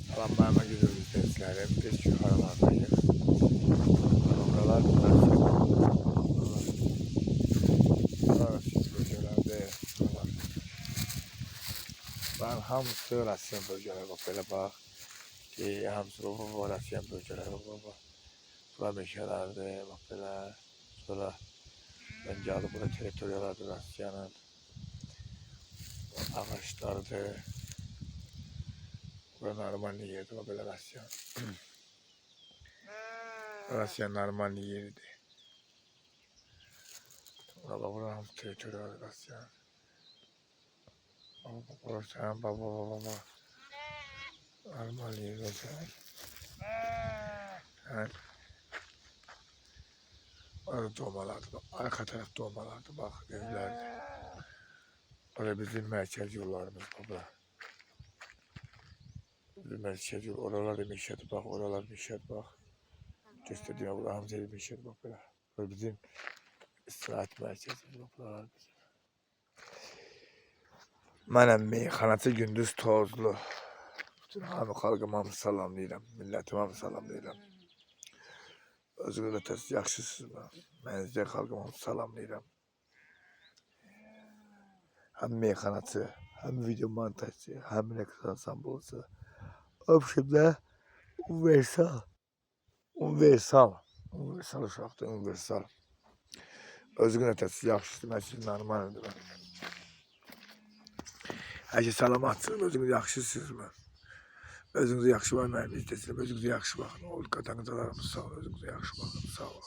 Salamlarıma güzel izleyicilerim. Biz yukarılardayız. Buralar Rasyon bölgelerde. Ben hamısı Rasyon bölgeleri bak böyle bak. Hamısı bu Rasyon bölgeleri bak. Bura meşelerde bak böyle. Sonra ben geldim burada teritoriyalarda Rasyon'un ağaçlardı. Bura normal yerdi bak böyle Rasyon. Rasyon normal yerdi. Bura hamısı teritoriyalarda Rasyon. Sen baba. Normal yerdi sen. Yani orada doğmalardı bak. Arka taraf doğmalardı bak evlerdi. Orada bizim merkez yollarımız baba. Bizim merkez yol. Oralarda meşet bak. Oralar meşet bak. Gösterdiğim bu Hamzeli meşet bak böyle. Böyle bizim istirahat merkezimiz bak. Buralar bizim. Mənim meyxanası gündüz tozlu. Bütün hamı xalqıma salamlayıram. Millətimə salamlayıram. Özünüz də tez yaxşısınız. Mənizdə xalqıma salamlayıram. Hem meyxanası, hem video montajı, hem reklam sambolusu. Opşimdə universal. Universal uşaqdır, universal. Özünün ötəsi yaxşıdır, mən sizin normaldir mən. Hər şey salamatsınız, özünüz yaxşısınız mən. Özünüzü yaxşı var, mənim istəsinəm, özünüzü yaxşı baxın. Oldu qatanıcalarımız sağ olun, özünüzü yaxşı baxın, sağ olun.